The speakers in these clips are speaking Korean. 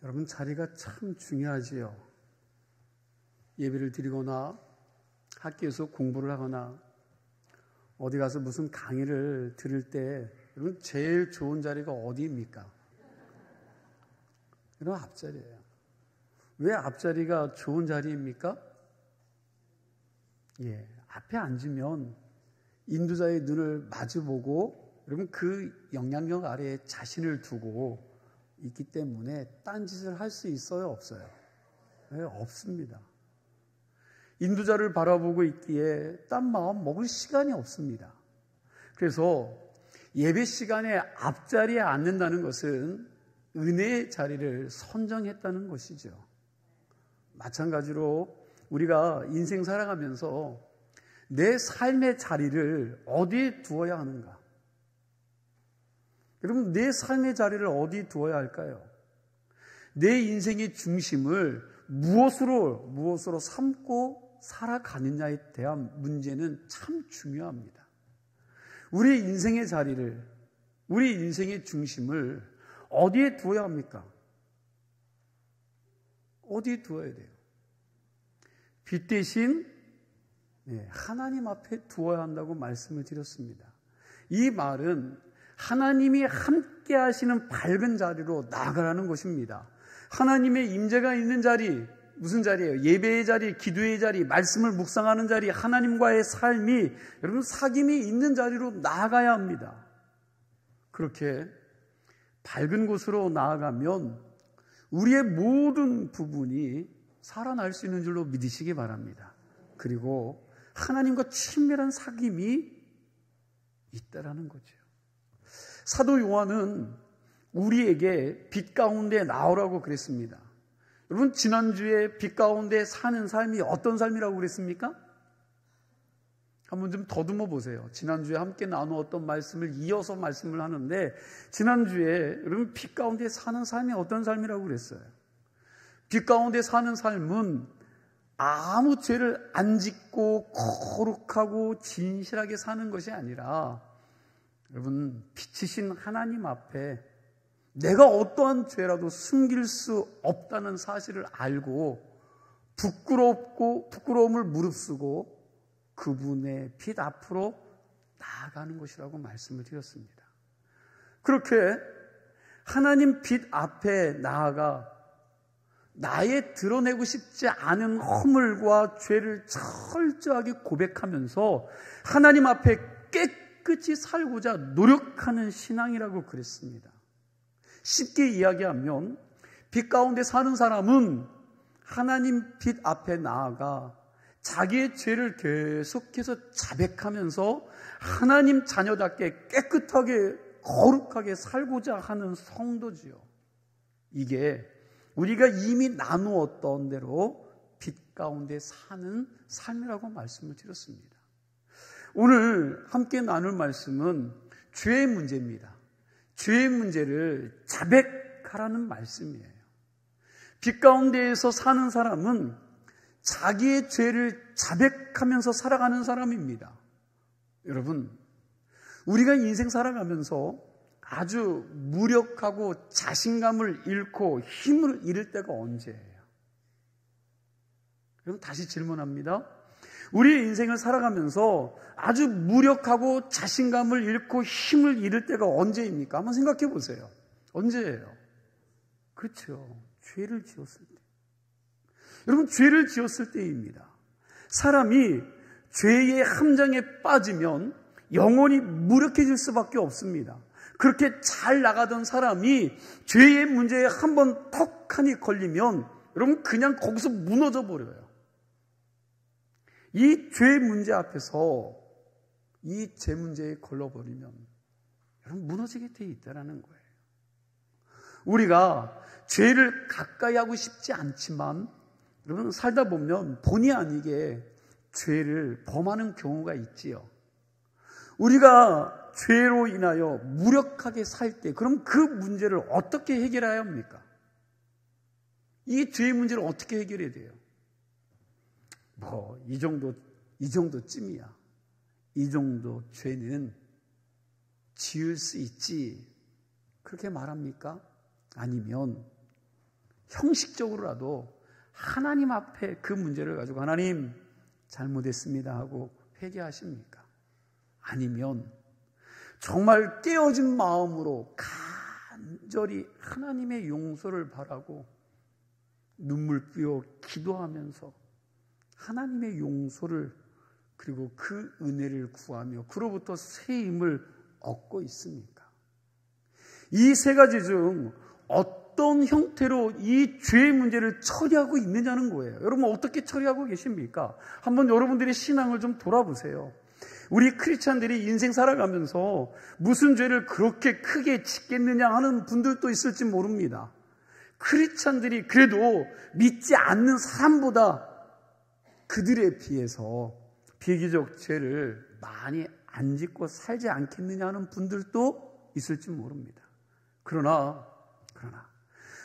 여러분, 자리가 참 중요하지요. 예배를 드리거나 학교에서 공부를 하거나 어디 가서 무슨 강의를 들을 때 여러분, 제일 좋은 자리가 어디입니까? 여러분, 앞자리예요. 왜 앞자리가 좋은 자리입니까? 앞에 앉으면 인도자의 눈을 마주보고 여러분, 그 영향력 아래에 자신을 두고 있기 때문에 딴짓을 할 수 있어요, 없어요? 없습니다. 인도자를 바라보고 있기에 딴 마음 먹을 시간이 없습니다. 그래서 예배 시간에 앞자리에 앉는다는 것은 은혜의 자리를 선정했다는 것이죠. 마찬가지로 우리가 인생 살아가면서 내 삶의 자리를 어디에 두어야 하는가? 여러분, 내 삶의 자리를 어디에 두어야 할까요? 내 인생의 중심을 무엇으로 삼고 살아가느냐에 대한 문제는 참 중요합니다. 우리 인생의 자리를, 우리 인생의 중심을 어디에 두어야 합니까? 어디에 두어야 돼요? 빛 대신 하나님 앞에 두어야 한다고 말씀을 드렸습니다. 이 말은 하나님이 함께 하시는 밝은 자리로 나아가라는 것입니다. 하나님의 임재가 있는 자리, 무슨 자리예요? 예배의 자리, 기도의 자리, 말씀을 묵상하는 자리, 하나님과의 삶이 여러분 사귐이 있는 자리로 나아가야 합니다. 그렇게 밝은 곳으로 나아가면 우리의 모든 부분이 살아날 수 있는 줄로 믿으시기 바랍니다. 그리고 하나님과 친밀한 사귐이 있다라는 거죠. 사도 요한은 우리에게 빛 가운데 나오라고 그랬습니다. 여러분, 지난주에 빛 가운데 사는 삶이 어떤 삶이라고 그랬습니까? 한번 좀 더듬어 보세요. 지난주에 함께 나누었던 말씀을 이어서 말씀을 하는데, 지난주에 여러분 빛 가운데 사는 삶이 어떤 삶이라고 그랬어요? 빛 가운데 사는 삶은 아무 죄를 안 짓고 거룩하고 진실하게 사는 것이 아니라 여러분, 빛이신 하나님 앞에 내가 어떠한 죄라도 숨길 수 없다는 사실을 알고 부끄러움을 무릅쓰고 그분의 빛 앞으로 나아가는 것이라고 말씀을 드렸습니다. 그렇게 하나님 빛 앞에 나아가 나의 드러내고 싶지 않은 허물과 죄를 철저하게 고백하면서 하나님 앞에 깨끗이 살고자 노력하는 신앙이라고 그랬습니다. 쉽게 이야기하면 빛 가운데 사는 사람은 하나님 빛 앞에 나아가 자기의 죄를 계속해서 자백하면서 하나님 자녀답게 깨끗하게 거룩하게 살고자 하는 성도지요. 이게 우리가 이미 나누었던 대로 빛 가운데 사는 삶이라고 말씀을 드렸습니다. 오늘 함께 나눌 말씀은 죄의 문제입니다. 죄의 문제를 자백하라는 말씀이에요. 빛 가운데에서 사는 사람은 자기의 죄를 자백하면서 살아가는 사람입니다. 여러분, 우리가 인생 살아가면서 아주 무력하고 자신감을 잃고 힘을 잃을 때가 언제예요? 그럼 다시 질문합니다. 우리 인생을 살아가면서 아주 무력하고 자신감을 잃고 힘을 잃을 때가 언제입니까? 한번 생각해 보세요. 언제예요? 그렇죠. 죄를 지었을 때. 여러분, 죄를 지었을 때입니다. 사람이 죄의 함정에 빠지면 영원히 무력해질 수밖에 없습니다. 그렇게 잘 나가던 사람이 죄의 문제에 한번 턱하니 걸리면 여러분 그냥 거기서 무너져 버려요. 이 죄의 문제 앞에서 이 죄 문제에 걸려버리면 여러분 무너지게 돼 있다는 거예요. 우리가 죄를 가까이 하고 싶지 않지만 여러분 살다 보면 본의 아니게 죄를 범하는 경우가 있지요. 우리가 죄로 인하여 무력하게 살 때 그럼 그 문제를 어떻게 해결해야 합니까? 이 죄의 문제를 어떻게 해결해야 돼요? 이 정도쯤이야. 이 정도 죄는 지을 수 있지. 그렇게 말합니까? 아니면 형식적으로라도 하나님 앞에 그 문제를 가지고 하나님 잘못했습니다 하고 회개하십니까? 아니면 정말 깨어진 마음으로 간절히 하나님의 용서를 바라고 눈물 뿌려 기도하면서 하나님의 용서를 그리고 그 은혜를 구하며 그로부터 새 힘을 얻고 있습니까? 이 세 가지 중 어떤 형태로 이 죄의 문제를 처리하고 있느냐는 거예요. 여러분 어떻게 처리하고 계십니까? 한번 여러분들의 신앙을 좀 돌아보세요. 우리 크리스찬들이 인생 살아가면서 무슨 죄를 그렇게 크게 짓겠느냐 하는 분들도 있을지 모릅니다. 크리스찬들이 그래도 믿지 않는 사람보다 그들에 비해서 비교적 죄를 많이 안 짓고 살지 않겠느냐 하는 분들도 있을지 모릅니다. 그러나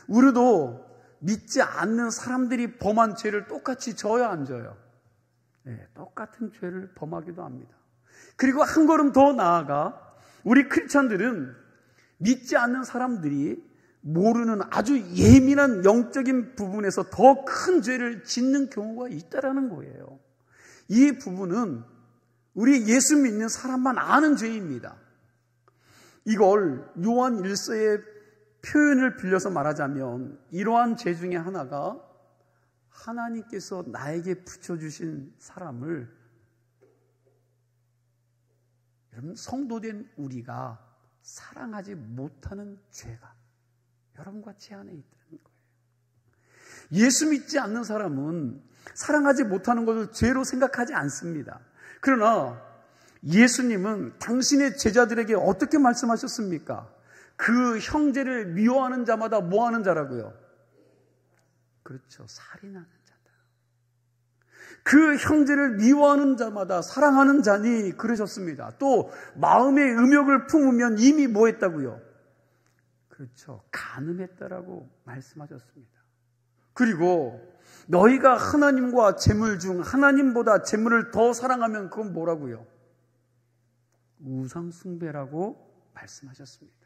우리도 믿지 않는 사람들이 범한 죄를 똑같이 져야 안 져요? 네, 똑같은 죄를 범하기도 합니다. 그리고 한 걸음 더 나아가 우리 크리스찬들은 믿지 않는 사람들이 모르는 아주 예민한 영적인 부분에서 더 큰 죄를 짓는 경우가 있다라는 거예요. 이 부분은 우리 예수 믿는 사람만 아는 죄입니다. 이걸 요한 1서의 표현을 빌려서 말하자면 이러한 죄 중에 하나가 하나님께서 나에게 붙여주신 사람을 여러분 성도된 우리가 사랑하지 못하는 죄가 여러분과 제 안에 있다는 거예요. 예수 믿지 않는 사람은 사랑하지 못하는 것을 죄로 생각하지 않습니다. 그러나 예수님은 당신의 제자들에게 어떻게 말씀하셨습니까? 그 형제를 미워하는 자마다 뭐 하는 자라고요? 그렇죠. 살인하는 자다. 그 형제를 미워하는 자마다 사랑하는 자니 그러셨습니다. 또 마음의 음욕을 품으면 이미 뭐 했다고요? 그렇죠. 간음했다라고 말씀하셨습니다. 그리고 너희가 하나님과 재물 중 하나님보다 재물을 더 사랑하면 그건 뭐라고요? 우상숭배라고 말씀하셨습니다.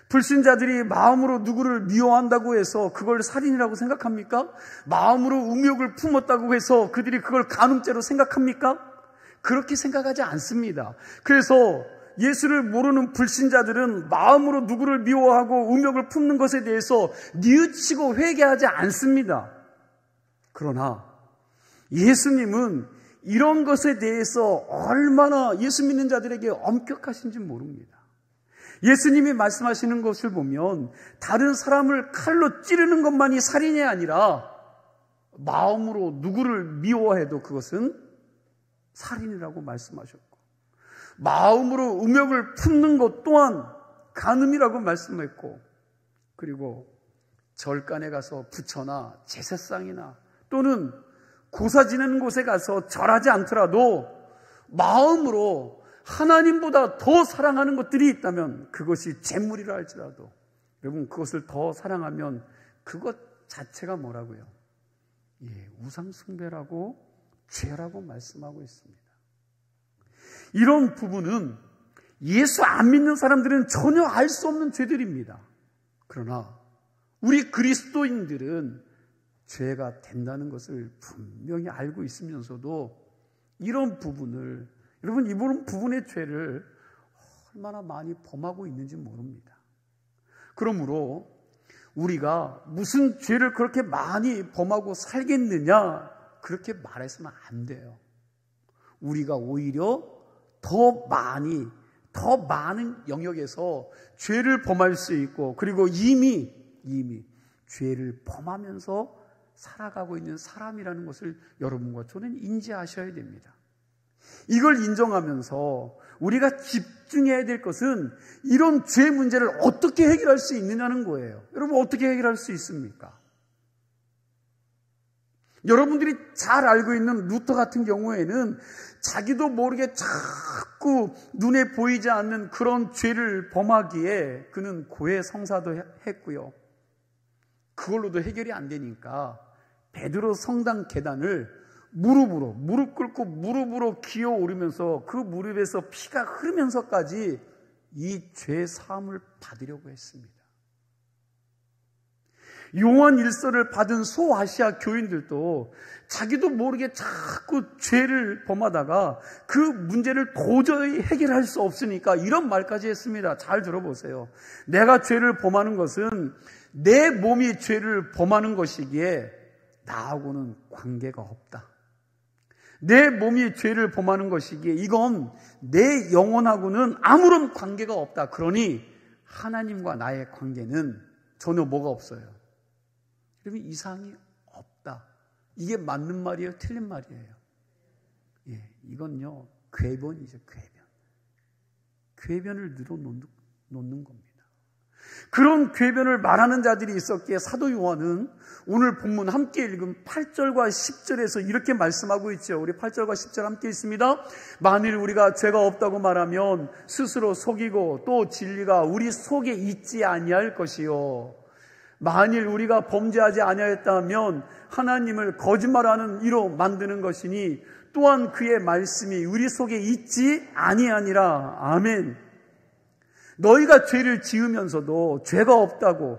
불신자들이 마음으로 누구를 미워한다고 해서 그걸 살인이라고 생각합니까? 마음으로 음욕을 품었다고 해서 그들이 그걸 간음죄로 생각합니까? 그렇게 생각하지 않습니다. 그래서 예수를 모르는 불신자들은 마음으로 누구를 미워하고 음욕을 품는 것에 대해서 뉘우치고 회개하지 않습니다. 그러나 예수님은 이런 것에 대해서 얼마나 예수 믿는 자들에게 엄격하신지 모릅니다. 예수님이 말씀하시는 것을 보면 다른 사람을 칼로 찌르는 것만이 살인이 아니라 마음으로 누구를 미워해도 그것은 살인이라고 말씀하셨고 마음으로 음욕을 품는 것 또한 간음이라고 말씀했고 그리고 절간에 가서 부처나 제사상이나 또는 고사 지내는 곳에 가서 절하지 않더라도 마음으로 하나님보다 더 사랑하는 것들이 있다면 그것이 재물이라 할지라도 여러분 그것을 더 사랑하면 그것 자체가 뭐라고요? 우상숭배라고 죄라고 말씀하고 있습니다. 이런 부분은 예수 안 믿는 사람들은 전혀 알 수 없는 죄들입니다. 그러나 우리 그리스도인들은 죄가 된다는 것을 분명히 알고 있으면서도 이런 부분을 여러분 이번 부분의 죄를 얼마나 많이 범하고 있는지 모릅니다. 그러므로 우리가 무슨 죄를 그렇게 많이 범하고 살겠느냐 그렇게 말해서는 안 돼요. 우리가 오히려 더 많은 영역에서 죄를 범할 수 있고 그리고 이미 죄를 범하면서 살아가고 있는 사람이라는 것을 여러분과 저는 인지하셔야 됩니다. 이걸 인정하면서 우리가 집중해야 될 것은 이런 죄 문제를 어떻게 해결할 수 있느냐는 거예요. 여러분 어떻게 해결할 수 있습니까? 여러분들이 잘 알고 있는 루터 같은 경우에는 자기도 모르게 자꾸 눈에 보이지 않는 그런 죄를 범하기에 그는 고해 성사도 했고요. 그걸로도 해결이 안 되니까 베드로 성당 계단을 무릎 꿇고 무릎으로 기어 오르면서 그 무릎에서 피가 흐르면서까지 이 죄 사함을 받으려고 했습니다. 요한 일서를 받은 소아시아 교인들도 자기도 모르게 자꾸 죄를 범하다가 그 문제를 도저히 해결할 수 없으니까 이런 말까지 했습니다. 잘 들어보세요. 내가 죄를 범하는 것은 내 몸이 죄를 범하는 것이기에 나하고는 관계가 없다. 내 몸이 죄를 범하는 것이기에 이건 내 영혼하고는 아무런 관계가 없다. 그러니 하나님과 나의 관계는 전혀 뭐가 없어요. 그러면 이상이 없다. 이게 맞는 말이에요? 틀린 말이에요? 예, 이건요, 궤변이죠, 궤변. 궤변을 늘어놓는 겁니다. 그런 궤변을 말하는 자들이 있었기에 사도 요한은 오늘 본문 함께 읽은 8절과 10절에서 이렇게 말씀하고 있죠. 우리 8절과 10절 함께 있습니다. 만일 우리가 죄가 없다고 말하면 스스로 속이고 또 진리가 우리 속에 있지 아니할 것이요. 만일 우리가 범죄하지 아니하였다면 하나님을 거짓말하는 이로 만드는 것이니 또한 그의 말씀이 우리 속에 있지 아니하니라. 아멘. 너희가 죄를 지으면서도 죄가 없다고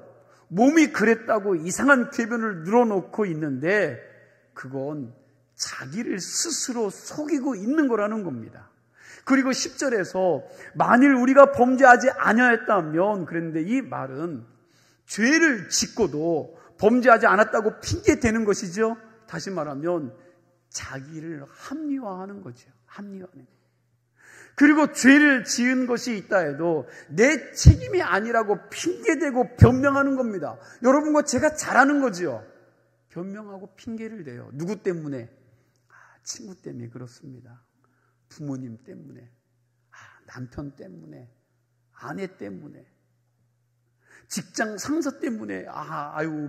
몸이 그랬다고 이상한 궤변을 늘어놓고 있는데 그건 자기를 스스로 속이고 있는 거라는 겁니다. 그리고 10절에서 만일 우리가 범죄하지 아니하였다면 그랬는데 이 말은 죄를 짓고도 범죄하지 않았다고 핑계대는 것이죠. 다시 말하면 자기를 합리화하는 거죠. 합리화하는 거죠. 그리고 죄를 지은 것이 있다 해도 내 책임이 아니라고 핑계대고 변명하는 겁니다. 여러분과 제가 잘하는 거지요. 변명하고 핑계를 대요. 누구 때문에? 친구 때문에 그렇습니다. 부모님 때문에, 남편 때문에, 아내 때문에, 직장 상사 때문에,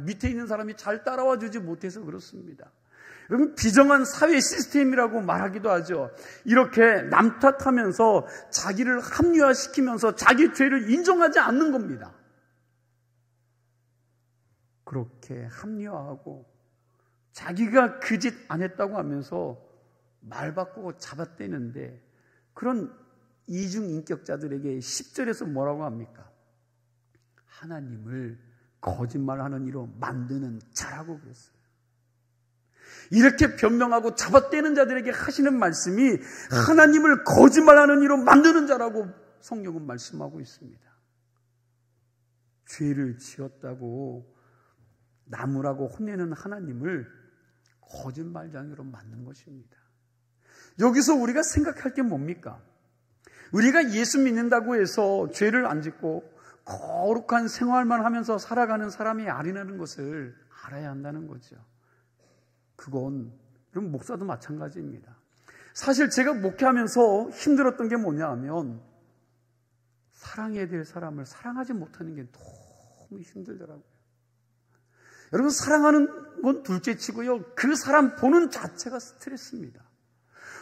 밑에 있는 사람이 잘 따라와 주지 못해서 그렇습니다. 여러분, 비정한 사회 시스템이라고 말하기도 하죠. 이렇게 남 탓하면서 자기를 합리화시키면서 자기 죄를 인정하지 않는 겁니다. 그렇게 합리화하고 자기가 그 짓 안 했다고 하면서 말 바꾸고 잡아떼는데 그런 이중인격자들에게 10절에서 뭐라고 합니까? 하나님을 거짓말하는 이로 만드는 자라고 그랬어요. 이렇게 변명하고 잡아떼는 자들에게 하시는 말씀이 하나님을 거짓말하는 이로 만드는 자라고 성경은 말씀하고 있습니다. 죄를 지었다고 나무라고 혼내는 하나님을 거짓말장이로 만든 것입니다. 여기서 우리가 생각할 게 뭡니까? 우리가 예수 믿는다고 해서 죄를 안 짓고 거룩한 생활만 하면서 살아가는 사람이 아니라는 것을 알아야 한다는 거죠. 그건 그럼 목사도 마찬가지입니다. 사실 제가 목회하면서 힘들었던 게 뭐냐 하면 사랑해야 될 사람을 사랑하지 못하는 게 너무 힘들더라고요. 여러분, 사랑하는 건 둘째치고요, 그 사람 보는 자체가 스트레스입니다.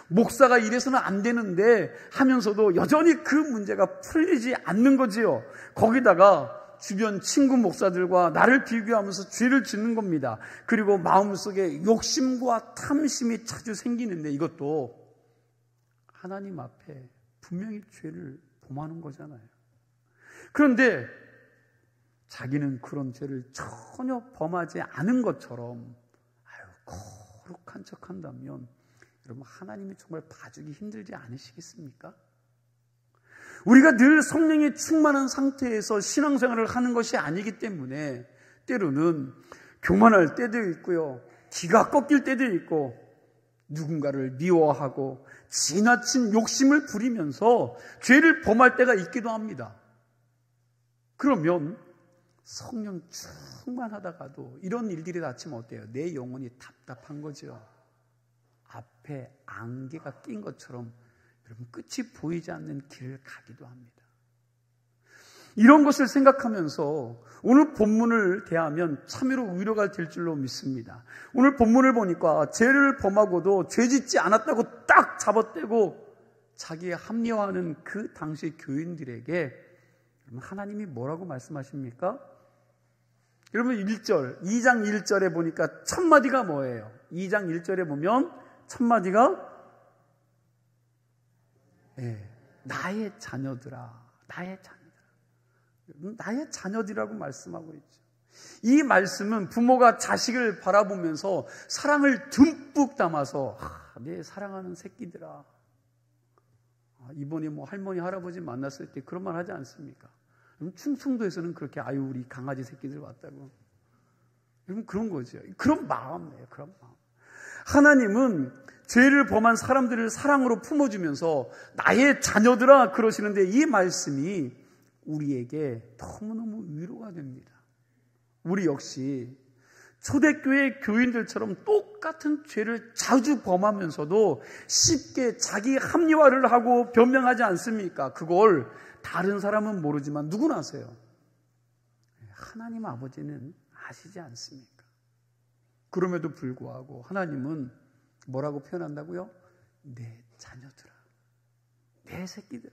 목사가 이래서는 안 되는데 하면서도 여전히 그 문제가 풀리지 않는 거지요. 거기다가 주변 친구 목사들과 나를 비교하면서 죄를 짓는 겁니다. 그리고 마음속에 욕심과 탐심이 자주 생기는데 이것도 하나님 앞에 분명히 죄를 범하는 거잖아요. 그런데 자기는 그런 죄를 전혀 범하지 않은 것처럼 거룩한 척한다면 여러분, 하나님이 정말 봐주기 힘들지 않으시겠습니까? 우리가 늘 성령이 충만한 상태에서 신앙생활을 하는 것이 아니기 때문에 때로는 교만할 때도 있고요, 기가 꺾일 때도 있고, 누군가를 미워하고 지나친 욕심을 부리면서 죄를 범할 때가 있기도 합니다. 그러면 성령 충만하다가도 이런 일들이 닥치면 어때요? 내 영혼이 답답한 거죠. 앞에 안개가 낀 것처럼 여러분, 끝이 보이지 않는 길을 가기도 합니다. 이런 것을 생각하면서 오늘 본문을 대하면 참으로 위로가 될 줄로 믿습니다. 오늘 본문을 보니까 죄를 범하고도 죄짓지 않았다고 딱 잡아떼고 자기의 합리화하는 그 당시 교인들에게 하나님이 뭐라고 말씀하십니까? 여러분, 2장 1절에 보니까 첫 마디가 뭐예요? 2장 1절에 보면 첫 마디가 나의 자녀들아, 나의 자녀들아. 나의 자녀들이라고 말씀하고 있죠. 이 말씀은 부모가 자식을 바라보면서 사랑을 듬뿍 담아서 내 사랑하는 새끼들아, 이번에 할머니 할아버지 만났을 때 그런 말 하지 않습니까? 충청도에서는 그렇게 아유 우리 강아지 새끼들 왔다고. 여러분 그런 거죠. 그런 마음이에요. 그런 마음. 하나님은 죄를 범한 사람들을 사랑으로 품어주면서 나의 자녀들아 그러시는데 이 말씀이 우리에게 너무너무 위로가 됩니다. 우리 역시 초대교회 교인들처럼 똑같은 죄를 자주 범하면서도 쉽게 자기 합리화를 하고 변명하지 않습니까? 그걸 다른 사람은 모르지만 누구나 아세요. 하나님 아버지는 아시지 않습니까? 그럼에도 불구하고 하나님은 뭐라고 표현한다고요? 내 자녀들아, 내 새끼들아.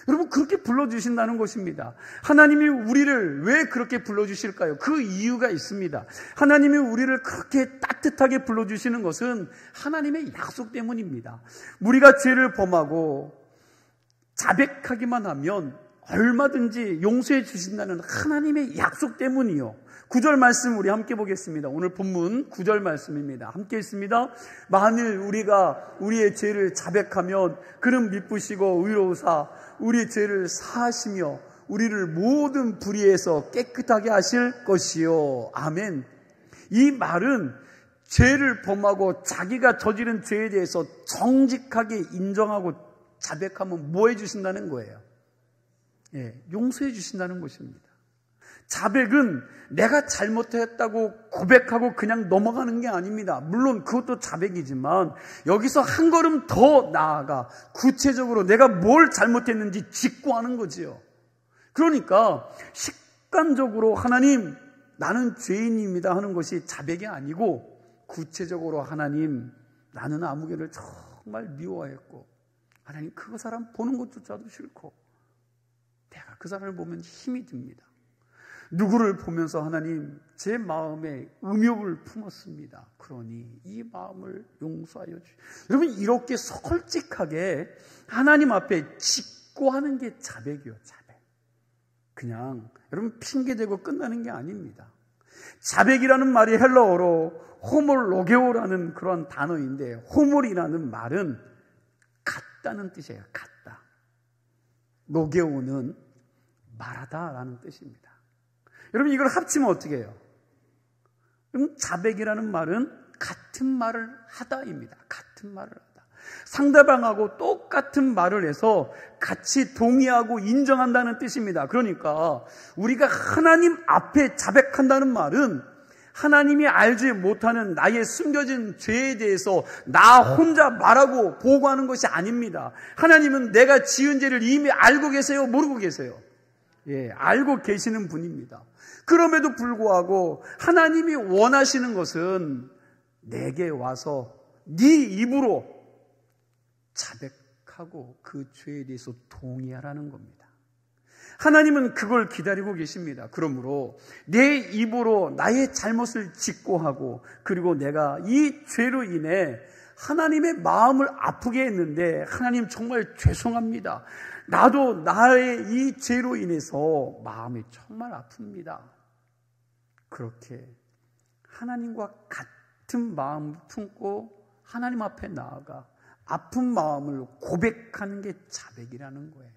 여러분 그렇게 불러주신다는 것입니다. 하나님이 우리를 왜 그렇게 불러주실까요? 그 이유가 있습니다. 하나님이 우리를 그렇게 따뜻하게 불러주시는 것은 하나님의 약속 때문입니다. 우리가 죄를 범하고 자백하기만 하면 얼마든지 용서해 주신다는 하나님의 약속 때문이요. 9절 말씀 우리 함께 보겠습니다. 오늘 본문 9절 말씀입니다. 함께 있습니다. 만일 우리가 우리의 죄를 자백하면 그는 미쁘시고 의로우사 우리의 죄를 사하시며 우리를 모든 불의에서 깨끗하게 하실 것이요. 아멘. 이 말은 죄를 범하고 자기가 저지른 죄에 대해서 정직하게 인정하고 자백하면 뭐 해주신다는 거예요? 용서해 주신다는 것입니다. 자백은 내가 잘못했다고 고백하고 그냥 넘어가는 게 아닙니다. 물론 그것도 자백이지만 여기서 한 걸음 더 나아가 구체적으로 내가 뭘 잘못했는지 직구하는 거지요. 그러니까 식관적으로 하나님 나는 죄인입니다 하는 것이 자백이 아니고 구체적으로 하나님 나는 아무개를 정말 미워했고 하나님 그 사람 보는 것조차도 싫고 내가 그 사람을 보면 힘이 듭니다. 누구를 보면서 하나님 제 마음에 음욕을 품었습니다. 그러니 이 마음을 용서하여 주시오. 여러분 이렇게 솔직하게 하나님 앞에 직고하는 게 자백이요. 자백. 그냥 여러분 핑계대고 끝나는 게 아닙니다. 자백이라는 말이 헬라어로 호몰로게오라는 그런 단어인데 호몰이라는 말은 같다는 뜻이에요. 같다. 로게오는 말하다라는 뜻입니다. 여러분 이걸 합치면 어떻게 해요? 그럼 자백이라는 말은 같은 말을 하다입니다. 같은 말을 하다. 상대방하고 똑같은 말을 해서 같이 동의하고 인정한다는 뜻입니다. 그러니까 우리가 하나님 앞에 자백한다는 말은 하나님이 알지 못하는 나의 숨겨진 죄에 대해서 나 혼자 말하고 보고하는 것이 아닙니다. 하나님은 내가 지은 죄를 이미 알고 계세요? 모르고 계세요? 알고 계시는 분입니다. 그럼에도 불구하고 하나님이 원하시는 것은 내게 와서 네 입으로 자백하고 그 죄에 대해서 동의하라는 겁니다. 하나님은 그걸 기다리고 계십니다. 그러므로 내 입으로 나의 잘못을 직고하고 그리고 내가 이 죄로 인해 하나님의 마음을 아프게 했는데 하나님 정말 죄송합니다. 나도 나의 이 죄로 인해서 마음이 정말 아픕니다. 그렇게 하나님과 같은 마음을 품고 하나님 앞에 나아가 아픈 마음을 고백하는 게 자백이라는 거예요.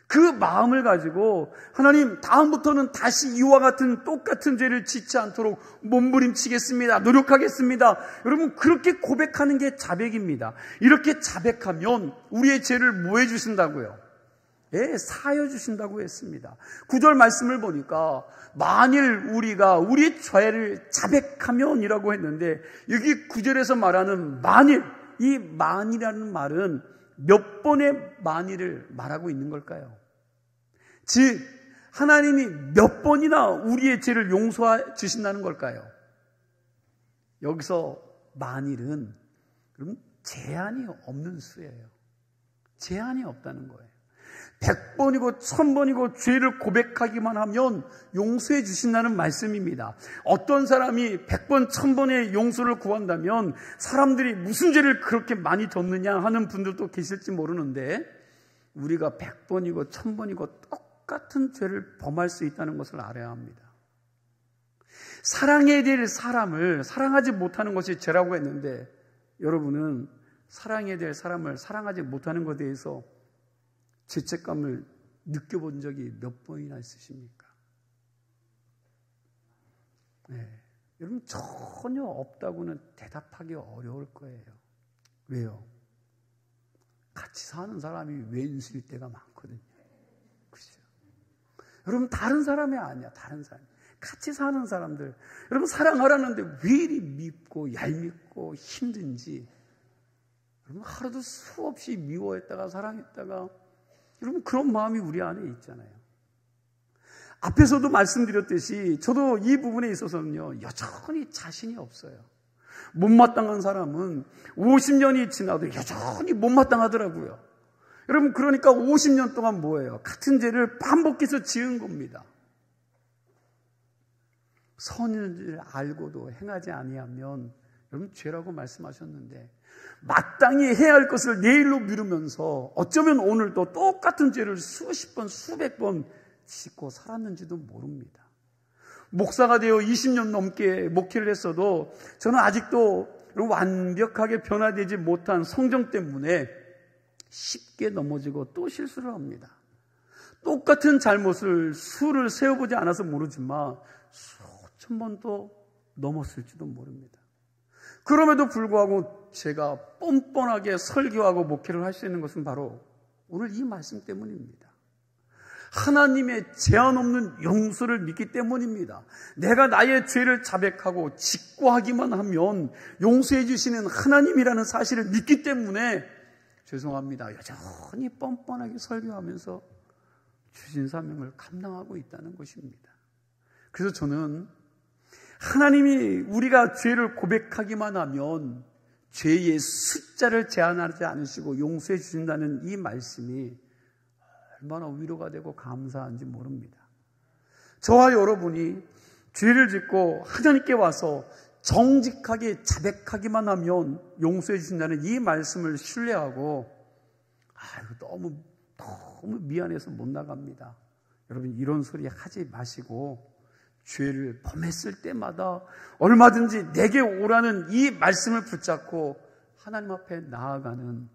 그 마음을 가지고 하나님 다음부터는 다시 이와 같은 똑같은 죄를 짓지 않도록 몸부림치겠습니다. 노력하겠습니다. 여러분 그렇게 고백하는 게 자백입니다. 이렇게 자백하면 우리의 죄를 뭐 해주신다고요? 사하여 주신다고 했습니다. 9절 말씀을 보니까 만일 우리가 우리의 죄를 자백하면 이라고 했는데 여기 9절에서 말하는 만일, 이 만이라는 말은 몇 번의 만일을 말하고 있는 걸까요? 즉 하나님이 몇 번이나 우리의 죄를 용서해 주신다는 걸까요? 여기서 만일은 그럼 제한이 없는 수예요. 제한이 없다는 거예요. 100번이고 1000번이고 죄를 고백하기만 하면 용서해 주신다는 말씀입니다. 어떤 사람이 100번 1000번의 용서를 구한다면 사람들이 무슨 죄를 그렇게 많이 졌느냐 하는 분들도 계실지 모르는데 우리가 100번이고 1000번이고 똑같은 죄를 범할 수 있다는 것을 알아야 합니다. 사랑해야 될 사람을 사랑하지 못하는 것이 죄라고 했는데, 여러분은 사랑해야 될 사람을 사랑하지 못하는 것에 대해서 죄책감을 느껴본 적이 몇 번이나 있으십니까? 네. 여러분, 전혀 없다고는 대답하기 어려울 거예요. 왜요? 같이 사는 사람이 왼수일 때가 많거든요. 그렇죠? 여러분, 다른 사람이 아니야. 다른 사람. 같이 사는 사람들. 여러분, 사랑하라는데 왜 이리 밉고 얄밉고 힘든지. 여러분, 하루도 수없이 미워했다가 사랑했다가, 여러분, 그런 마음이 우리 안에 있잖아요. 앞에서도 말씀드렸듯이 저도 이 부분에 있어서는요, 여전히 자신이 없어요. 못마땅한 사람은 50년이 지나도 여전히 못마땅하더라고요. 여러분, 그러니까 50년 동안 뭐예요? 같은 죄를 반복해서 지은 겁니다. 선인 줄 알고도 행하지 아니하면, 여러분, 죄라고 말씀하셨는데, 마땅히 해야 할 것을 내일로 미루면서 어쩌면 오늘도 똑같은 죄를 수십 번, 수백 번 짓고 살았는지도 모릅니다. 목사가 되어 20년 넘게 목회를 했어도 저는 아직도 완벽하게 변화되지 못한 성정 때문에 쉽게 넘어지고 또 실수를 합니다. 똑같은 잘못을 수를 세어보지 않아서 모르지만 수천 번도 넘었을지도 모릅니다. 그럼에도 불구하고 제가 뻔뻔하게 설교하고 목회를 할 수 있는 것은 바로 오늘 이 말씀 때문입니다. 하나님의 제한 없는 용서를 믿기 때문입니다. 내가 나의 죄를 자백하고 직고하기만 하면 용서해 주시는 하나님이라는 사실을 믿기 때문에 죄송합니다, 여전히 뻔뻔하게 설교하면서 주신 사명을 감당하고 있다는 것입니다. 그래서 저는 하나님이 우리가 죄를 고백하기만 하면 죄의 숫자를 제한하지 않으시고 용서해 주신다는 이 말씀이 얼마나 위로가 되고 감사한지 모릅니다. 저와 여러분이 죄를 짓고 하나님께 와서 정직하게 자백하기만 하면 용서해 주신다는 이 말씀을 신뢰하고, 너무 미안해서 못 나갑니다. 여러분, 이런 소리 하지 마시고 죄를 범했을 때마다 얼마든지 내게 오라는 이 말씀을 붙잡고 하나님 앞에 나아가는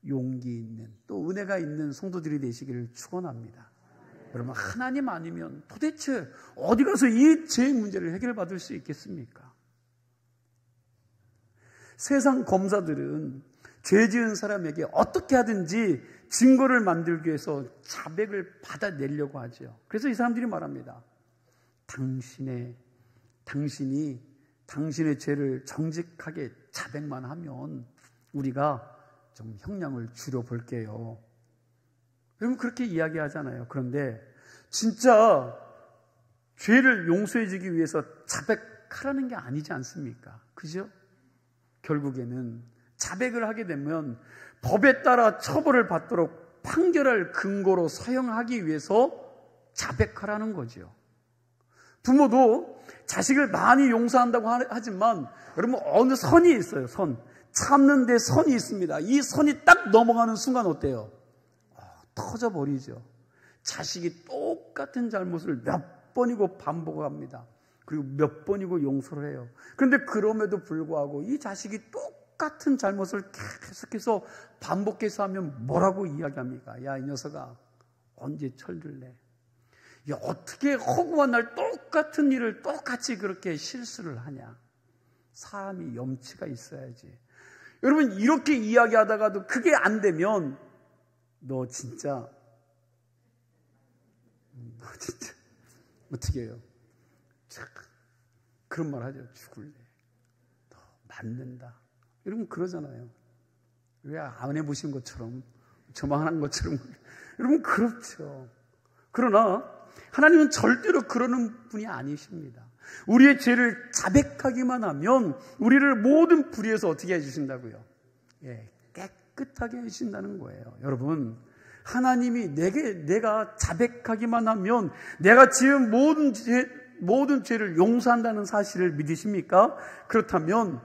용기 있는, 또 은혜가 있는 성도들이 되시기를 축원합니다. 여러분, 하나님 아니면 도대체 어디 가서 이 죄의 문제를 해결받을 수 있겠습니까? 세상 검사들은 죄 지은 사람에게 어떻게 하든지 증거를 만들기 위해서 자백을 받아내려고 하죠. 그래서 이 사람들이 말합니다. 당신이 당신의 죄를 정직하게 자백만 하면 우리가 좀 형량을 줄여볼게요. 여러분, 그렇게 이야기하잖아요. 그런데 진짜 죄를 용서해주기 위해서 자백하라는 게 아니지 않습니까? 그죠? 결국에는 자백을 하게 되면 법에 따라 처벌을 받도록 판결할 근거로 사용하기 위해서 자백하라는 거죠. 부모도 자식을 많이 용서한다고 하지만 여러분, 어느 선이 있어요. 참는 데 선이 있습니다. 이 선이 딱 넘어가는 순간 어때요? 터져버리죠. 자식이 똑같은 잘못을 몇 번이고 반복합니다. 그리고 몇 번이고 용서를 해요. 그런데 그럼에도 불구하고 이 자식이 똑같은 잘못을 계속해서 반복해서 하면 뭐라고 이야기합니까? 야, 이 녀석아, 언제 철들래? 야, 어떻게 허구한 날 똑같은 일을 똑같이 그렇게 실수를 하냐? 사람이 염치가 있어야지. 여러분, 이렇게 이야기하다가도 그게 안 되면 너 진짜 어떻게 해요? 그런 말 하죠. 죽을래. 너 맞는다. 여러분, 그러잖아요. 왜 안 해보신 것처럼, 저만 하는 것처럼. 여러분, 그렇죠. 그러나 하나님은 절대로 그러는 분이 아니십니다. 우리의 죄를 자백하기만 하면 우리를 모든 불의에서 어떻게 해주신다고요? 깨끗하게 해주신다는 거예요. 여러분, 하나님이 내가 자백하기만 하면 내가 지은 모든 죄를 용서한다는 사실을 믿으십니까? 그렇다면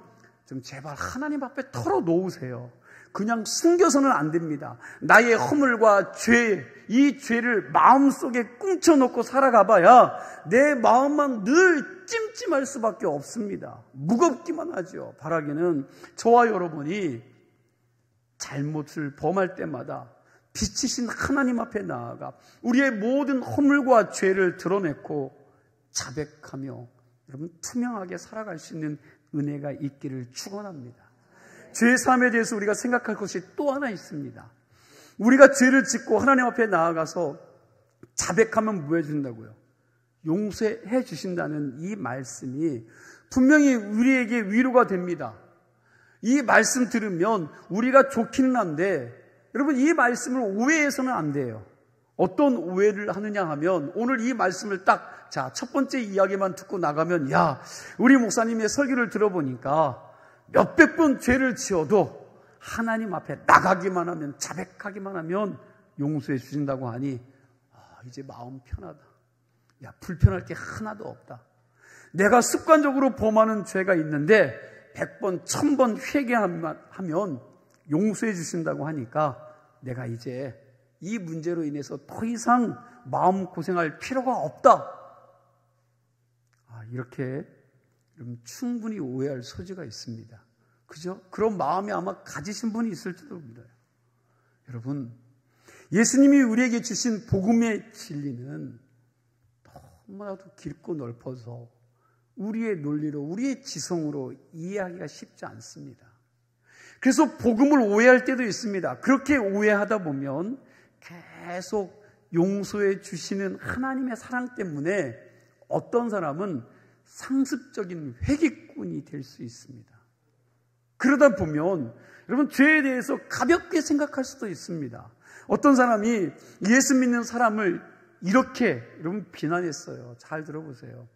좀 제발 하나님 앞에 털어놓으세요. 그냥 숨겨서는 안 됩니다. 나의 허물과 이 죄를 마음속에 꿍쳐놓고 살아가봐야 내 마음만 늘 찜찜할 수밖에 없습니다. 무겁기만 하죠. 바라기는 저와 여러분이 잘못을 범할 때마다 빛이신 하나님 앞에 나아가 우리의 모든 허물과 죄를 드러내고 자백하며 여러분 투명하게 살아갈 수 있는 은혜가 있기를 축원합니다. 죄 사함에 대해서 우리가 생각할 것이 또 하나 있습니다. 우리가 죄를 짓고 하나님 앞에 나아가서 자백하면 뭐 해준다고요? 용서해 주신다는 이 말씀이 분명히 우리에게 위로가 됩니다. 이 말씀 들으면 우리가 좋기는 한데 여러분 이 말씀을 오해해서는 안 돼요. 어떤 오해를 하느냐 하면 오늘 이 말씀을 딱 첫 번째 이야기만 듣고 나가면 우리 목사님의 설교를 들어보니까 몇백 번 죄를 지어도 하나님 앞에 나가기만 하면 자백하기만 하면 용서해 주신다고 하니 이제 마음 편하다. 불편할 게 하나도 없다. 내가 습관적으로 범하는 죄가 있는데 100번, 1000번 회개하면 용서해 주신다고 하니까 내가 이제 이 문제로 인해서 더 이상 마음 고생할 필요가 없다. 이렇게 충분히 오해할 소지가 있습니다. 그죠? 그런 마음이 아마 가지신 분이 있을지도 몰라요. 여러분, 예수님이 우리에게 주신 복음의 진리는 너무나도 깊고 넓어서 우리의 논리로, 우리의 지성으로 이해하기가 쉽지 않습니다. 그래서 복음을 오해할 때도 있습니다. 그렇게 오해하다 보면 계속 용서해 주시는 하나님의 사랑 때문에 어떤 사람은 상습적인 회개꾼이 될 수 있습니다. 그러다 보면 여러분 죄에 대해서 가볍게 생각할 수도 있습니다. 어떤 사람이 예수 믿는 사람을 이렇게 여러분 비난했어요. 잘 들어보세요.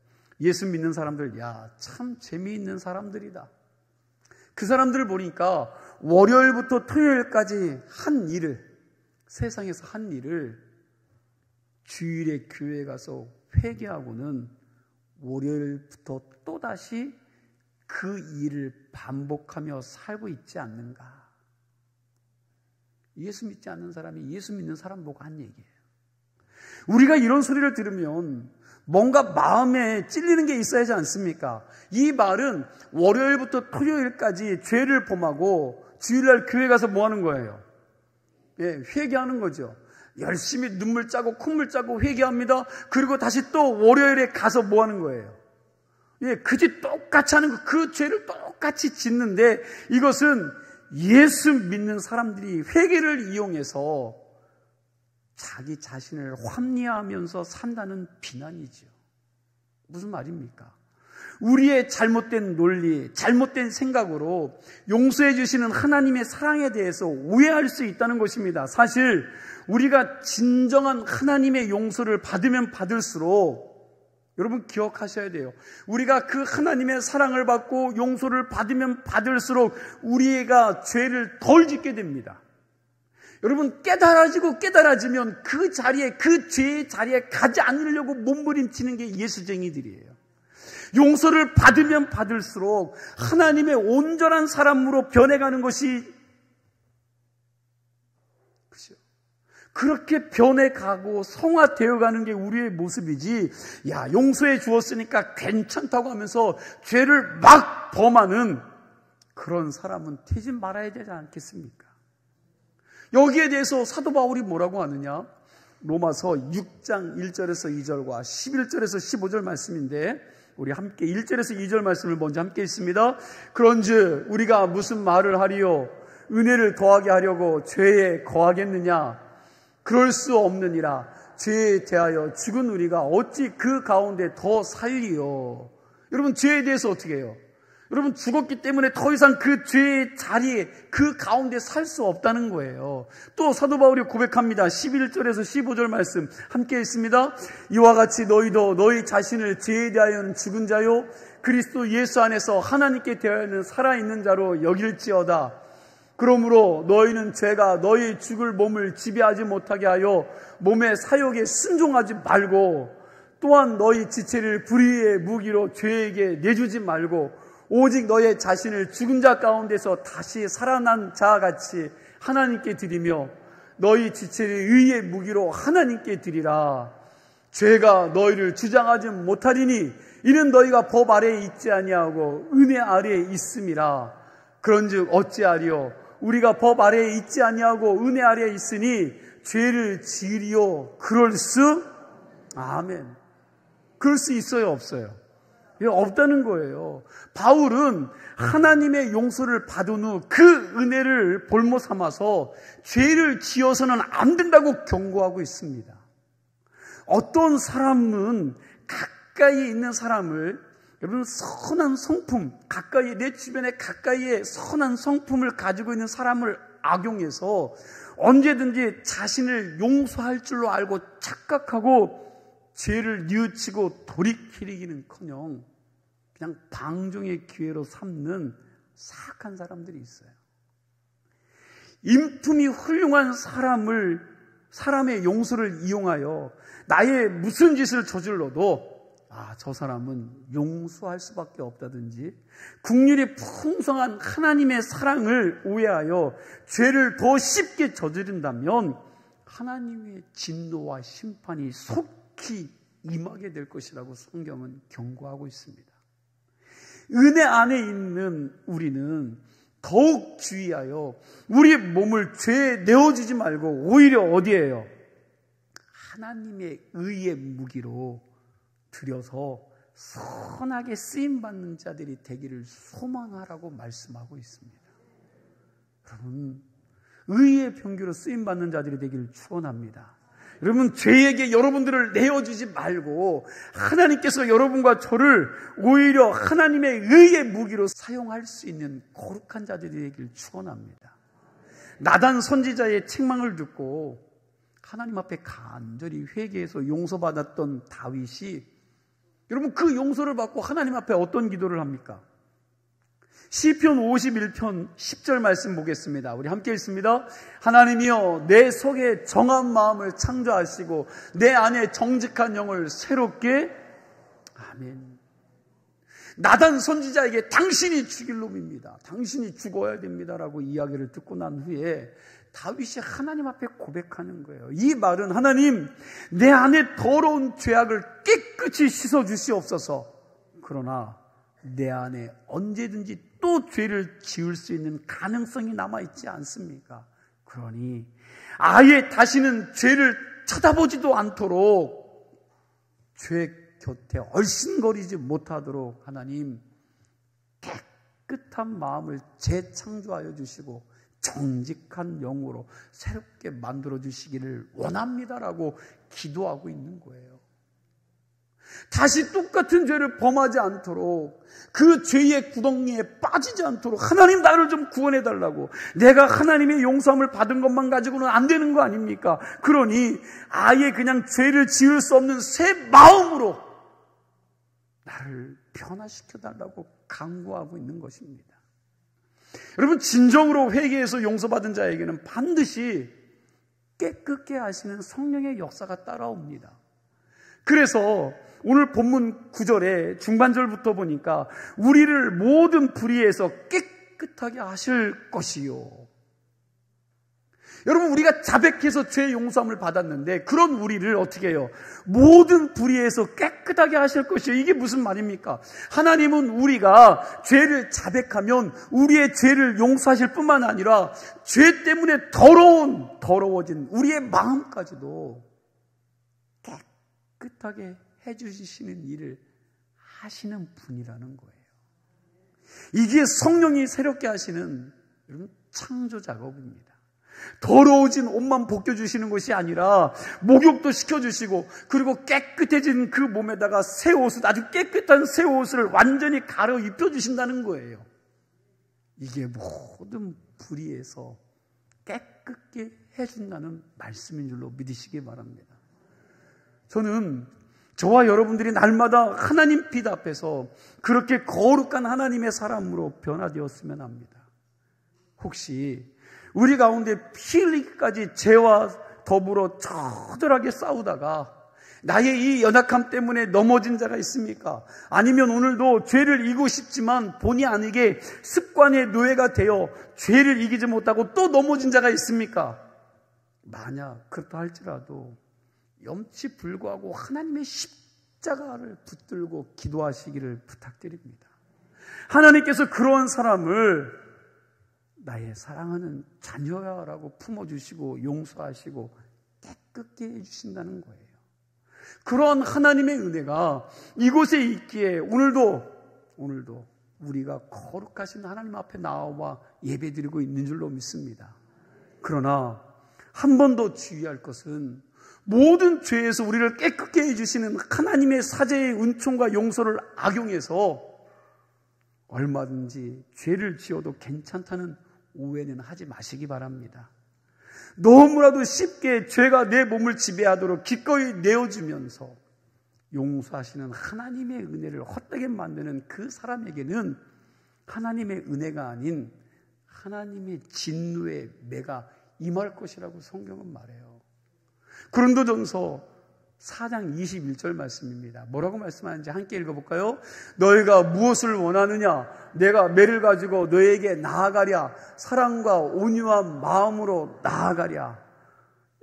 예수 믿는 사람들 참 재미있는 사람들이다. 그 사람들을 보니까 월요일부터 토요일까지 한 일을 세상에서 한 일을 주일에 교회에 가서 회개하고는 월요일부터 또다시 그 일을 반복하며 살고 있지 않는가. 예수 믿지 않는 사람이 예수 믿는 사람 보고 한 얘기예요. 우리가 이런 소리를 들으면 뭔가 마음에 찔리는 게 있어야 하지 않습니까? 이 말은 월요일부터 토요일까지 죄를 범하고 주일날 교회 가서 뭐 하는 거예요? 회개하는 거죠. 열심히 눈물 짜고 콧물 짜고 회개합니다. 그리고 다시 또 월요일에 가서 뭐 하는 거예요? 그 죄 똑같이 하는 거, 그 죄를 똑같이 짓는데 이것은 예수 믿는 사람들이 회개를 이용해서 자기 자신을 합리화하면서 산다는 비난이죠. 무슨 말입니까? 우리의 잘못된 논리, 잘못된 생각으로 용서해 주시는 하나님의 사랑에 대해서 오해할 수 있다는 것입니다. 사실 우리가 진정한 하나님의 용서를 받으면 받을수록 여러분 기억하셔야 돼요. 우리가 그 하나님의 사랑을 받고 용서를 받으면 받을수록 우리가 죄를 덜 짓게 됩니다. 여러분 깨달아지면 그 자리에, 그 죄의 자리에 가지 않으려고 몸부림치는 게 예수쟁이들이에요. 용서를 받으면 받을수록 하나님의 온전한 사람으로 변해가는 것이 그죠? 그렇게 변해가고 성화되어가는 게 우리의 모습이지 용서해 주었으니까 괜찮다고 하면서 죄를 막 범하는 그런 사람은 되지 말아야 되지 않겠습니까? 여기에 대해서 사도 바울이 뭐라고 하느냐? 로마서 6장 1절에서 2절과 11절에서 15절 말씀인데 우리 함께 1절에서 2절 말씀을 먼저 함께 읽습니다. 그런즉 우리가 무슨 말을 하리요? 은혜를 더하게 하려고 죄에 거하겠느냐? 그럴 수 없느니라. 죄에 대하여 죽은 우리가 어찌 그 가운데 더 살리요? 여러분 죄에 대해서 어떻게 해요? 여러분 죽었기 때문에 더 이상 그 죄의 자리에 그 가운데 살 수 없다는 거예요. 또 사도 바울이 고백합니다. 11절에서 15절 말씀 함께 읽습니다. 이와 같이 너희도 너희 자신을 죄에 대하여는 죽은 자요 그리스도 예수 안에서 하나님께 대하여는 살아있는 자로 여길지어다. 그러므로 너희는 죄가 너희 죽을 몸을 지배하지 못하게 하여 몸의 사욕에 순종하지 말고 또한 너희 지체를 불의의 무기로 죄에게 내주지 말고 오직 너의 자신을 죽은 자 가운데서 다시 살아난 자와 같이 하나님께 드리며 너희 지체를 의의 무기로 하나님께 드리라. 죄가 너희를 주장하지 못하리니 이는 너희가 법 아래에 있지 아니하고 은혜 아래에 있음이라. 그런즉 어찌하리요? 우리가 법 아래에 있지 아니하고 은혜 아래에 있으니 죄를 지으리요? 그럴 수? 아멘. 그럴 수 있어요, 없어요? 없다는 거예요. 바울은 하나님의 용서를 받은 후 그 은혜를 볼모 삼아서 죄를 지어서는 안 된다고 경고하고 있습니다. 어떤 사람은 가까이 있는 사람을, 여러분, 선한 성품, 가까이, 내 주변에 가까이에 선한 성품을 가지고 있는 사람을 악용해서 언제든지 자신을 용서할 줄로 알고 착각하고 죄를 뉘우치고 돌이키기는커녕 그냥 방종의 기회로 삼는 사악한 사람들이 있어요. 인품이 훌륭한 사람의 용서를 이용하여 나의 무슨 짓을 저질러도 저 사람은 용서할 수밖에 없다든지, 긍휼이 풍성한 하나님의 사랑을 오해하여 죄를 더 쉽게 저지른다면 하나님의 진노와 심판이 속히 임하게 될 것이라고 성경은 경고하고 있습니다. 은혜 안에 있는 우리는 더욱 주의하여 우리 몸을 죄에 내어주지 말고 오히려 어디에요? 하나님의 의의 무기로 들여서 선하게 쓰임받는 자들이 되기를 소망하라고 말씀하고 있습니다. 여러분, 의의 병기로 쓰임받는 자들이 되기를 축원합니다. 여러분, 죄에게 여러분들을 내어주지 말고 하나님께서 여러분과 저를 오히려 하나님의 의의 무기로 사용할 수 있는 거룩한 자들이 되기를 축원합니다. 나단 선지자의 책망을 듣고 하나님 앞에 간절히 회개해서 용서받았던 다윗이, 여러분, 그 용서를 받고 하나님 앞에 어떤 기도를 합니까? 시편 51편 10절 말씀 보겠습니다. 우리 함께 읽습니다. 하나님이여, 내 속에 정한 마음을 창조하시고 내 안에 정직한 영을 새롭게. 아멘. 나단 선지자에게 당신이 죽일 놈입니다, 당신이 죽어야 됩니다라고 이야기를 듣고 난 후에 다윗이 하나님 앞에 고백하는 거예요. 이 말은, 하나님, 내 안에 더러운 죄악을 깨끗이 씻어주시옵소서. 그러나 내 안에 언제든지 또 죄를 지을 수 있는 가능성이 남아있지 않습니까? 그러니 아예 다시는 죄를 쳐다보지도 않도록, 죄 곁에 얼씬거리지 못하도록 하나님 깨끗한 마음을 재창조하여 주시고 정직한 영으로 새롭게 만들어 주시기를 원합니다라고 기도하고 있는 거예요. 다시 똑같은 죄를 범하지 않도록, 그 죄의 구덩이에 빠지지 않도록 하나님 나를 좀 구원해 달라고. 내가 하나님의 용서함을 받은 것만 가지고는 안 되는 거 아닙니까? 그러니 아예 그냥 죄를 지을 수 없는 새 마음으로 나를 변화시켜 달라고 강구하고 있는 것입니다. 여러분, 진정으로 회개해서 용서받은 자에게는 반드시 깨끗게 하시는 성령의 역사가 따라옵니다. 그래서 오늘 본문 9절에 중반절부터 보니까 우리를 모든 불의에서 깨끗하게 하실 것이요. 여러분, 우리가 자백해서 죄 용서함을 받았는데 그런 우리를 어떻게 해요? 모든 불의에서 깨끗하게 하실 것이요. 이게 무슨 말입니까? 하나님은 우리가 죄를 자백하면 우리의 죄를 용서하실 뿐만 아니라 죄 때문에 더러워진 우리의 마음까지도 깨끗하게 해주시는 일을 하시는 분이라는 거예요. 이게 성령이 새롭게 하시는, 여러분, 창조 작업입니다. 더러워진 옷만 벗겨주시는 것이 아니라 목욕도 시켜주시고, 그리고 깨끗해진 그 몸에다가 새 옷을, 아주 깨끗한 새 옷을 완전히 갈아 입혀주신다는 거예요. 이게 모든 불의에서 깨끗게 해준다는 말씀인 줄로 믿으시기 바랍니다. 저는 저와 여러분들이 날마다 하나님 빛 앞에서 그렇게 거룩한 하나님의 사람으로 변화되었으면 합니다. 혹시 우리 가운데 피 흘리기까지 죄와 더불어 처절하게 싸우다가 나의 이 연약함 때문에 넘어진 자가 있습니까? 아니면 오늘도 죄를 이기고 싶지만 본의 아니게 습관의 노예가 되어 죄를 이기지 못하고 또 넘어진 자가 있습니까? 만약 그렇다 할지라도 염치 불구하고 하나님의 십자가를 붙들고 기도하시기를 부탁드립니다. 하나님께서 그런 사람을 나의 사랑하는 자녀야라고 품어주시고 용서하시고 깨끗게 해주신다는 거예요. 그런 하나님의 은혜가 이곳에 있기에 오늘도 우리가 거룩하신 하나님 앞에 나와 예배드리고 있는 줄로 믿습니다. 그러나 한 번 더 주의할 것은 모든 죄에서 우리를 깨끗게 해주시는 하나님의 사죄의 은총과 용서를 악용해서 얼마든지 죄를 지어도 괜찮다는 오해는 하지 마시기 바랍니다. 너무나도 쉽게 죄가 내 몸을 지배하도록 기꺼이 내어주면서 용서하시는 하나님의 은혜를 헛되게 만드는 그 사람에게는 하나님의 은혜가 아닌 하나님의 진노의 매가 임할 것이라고 성경은 말해요. 고린도전서 4장 21절 말씀입니다. 뭐라고 말씀하는지 함께 읽어볼까요? 너희가 무엇을 원하느냐? 내가 매를 가지고 너에게 나아가랴. 사랑과 온유한 마음으로 나아가랴.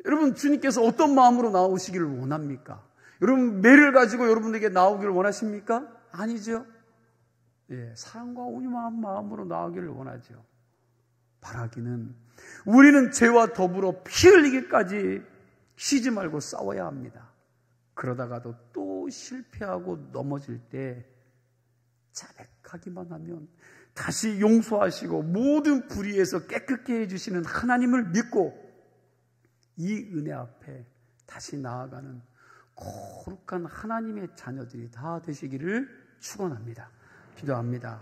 여러분, 주님께서 어떤 마음으로 나오시기를 원합니까? 여러분, 매를 가지고 여러분에게 나오기를 원하십니까? 아니죠. 예, 사랑과 온유한 마음으로 나오기를 원하죠. 바라기는 우리는 죄와 더불어 피 흘리기까지 쉬지 말고 싸워야 합니다. 그러다가도 또 실패하고 넘어질 때 자백하기만 하면 다시 용서하시고 모든 불의에서 깨끗게 해주시는 하나님을 믿고 이 은혜 앞에 다시 나아가는 거룩한 하나님의 자녀들이 다 되시기를 축원합니다. 기도합니다.